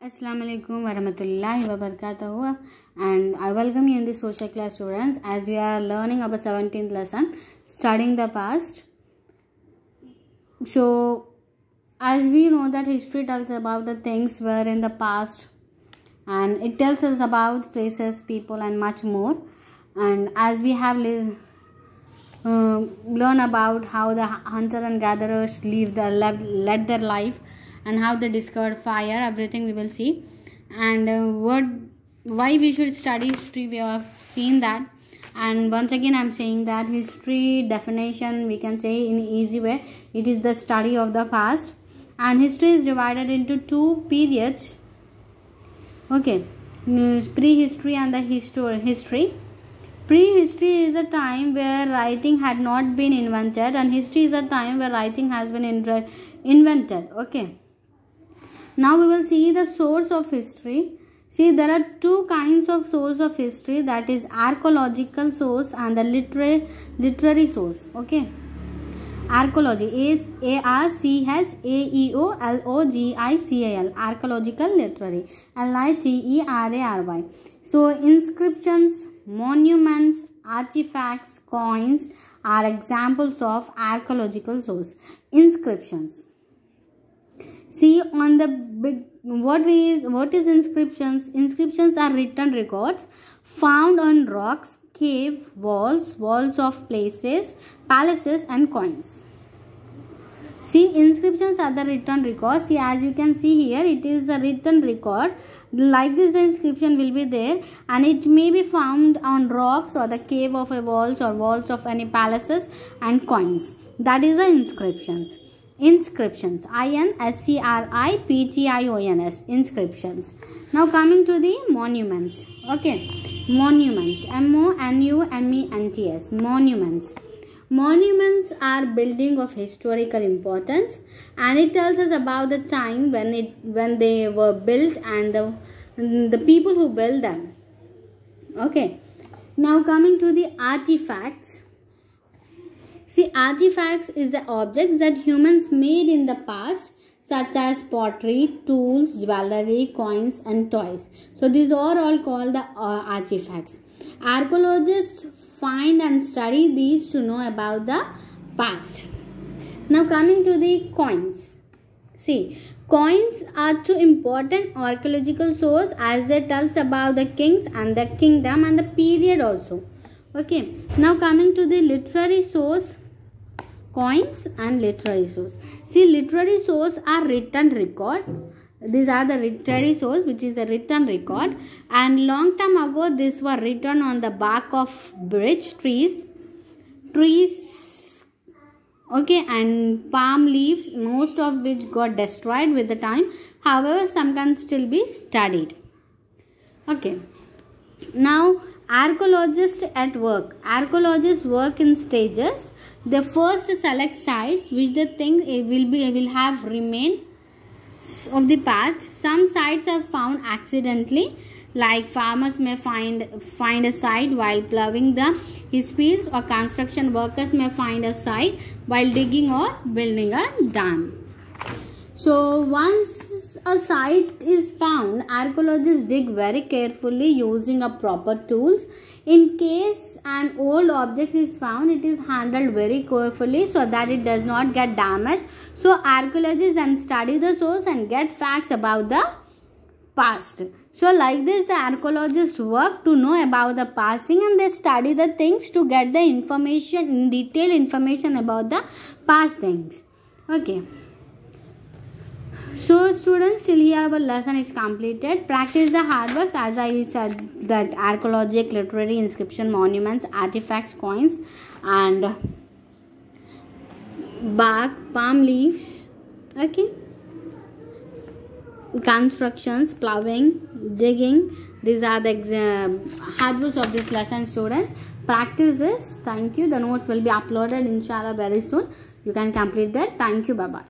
Assalamu alaikum warahmatullahi wabarakatuh, and I welcome you in the social class, students, as we are learning about 17th lesson, studying the past. So as we know that history tells about the things were in the past, and it tells us about places, people and much more. And as we have learn about how the hunter and gatherers led their life, and how they discovered fire, everything we will see. And why we should study history, we have seen that. And once again I'm saying that history definition, we can say in easy way, it is the study of the past. And history is divided into two periods, okay, prehistory and the history. Prehistory is a time where writing had not been invented, and history is a time where writing has been invented. Okay, now we will see the source of history. See, there are two kinds of source of history, that is archaeological source and the literary source. Okay, archaeology is ARCHAEOLOGICAL, archaeological, literary LITERARY. So inscriptions, monuments, artifacts, coins are examples of archaeological source. Inscriptions. See on the big, what is inscriptions? Inscriptions are written records found on rocks, cave walls of places, palaces and coins. See, inscriptions are the written records. See, as you can see here, it is a written record. Like this, the inscription will be there, and it may be found on rocks or the cave of a walls or walls of any palaces and coins. That is the inscriptions. Inscriptions, INSCRIPTIONS, inscriptions. Now coming to the monuments. Okay, monuments, MONUMENTS, monuments. Monuments are building of historical importance, and it tells us about the time when they were built and the people who built them. Okay, now coming to the artifacts. See, artifacts is the objects that humans made in the past, such as pottery, tools, jewelry, coins and toys. So these are all called the artifacts. Archaeologists find and study these to know about the past. Now coming to the coins. See, coins are two important archaeological source, as they tells about the kings and the kingdom and the period also. Okay, now coming to the literary source, coins and literary source. See, literary source are written record. These are the literary source, which is a written record, and long time ago these were written on the bark of birch trees, okay, and palm leaves, most of which got destroyed with the time. However, some can still be studied. Okay, now archaeologists at work. Archaeologists work in stages. They first select sites which they think will have remained of the past. Some sites are found accidentally, like farmers may find a site while ploughing his fields, or construction workers may find a site while digging or building a dam. So once a site is found, archaeologists dig very carefully using a proper tools. In case an old object is found, it is handled very carefully so that it does not get damaged. So archaeologists then study the source and get facts about the past. So like this, the archaeologists work to know about the past thing, and they study the things to get the information, detailed information about the past things. Okay. So students, till here our lesson is completed. Practice the hard works, as I said, that archaeological, literary, inscription, monuments, artifacts, coins and bark, palm leaves, okay, constructions, ploughing, digging. These are the hard works of this lesson, students. Practice this. Thank you. The notes will be uploaded inshallah very soon. You can complete that. Thank you. Bye bye.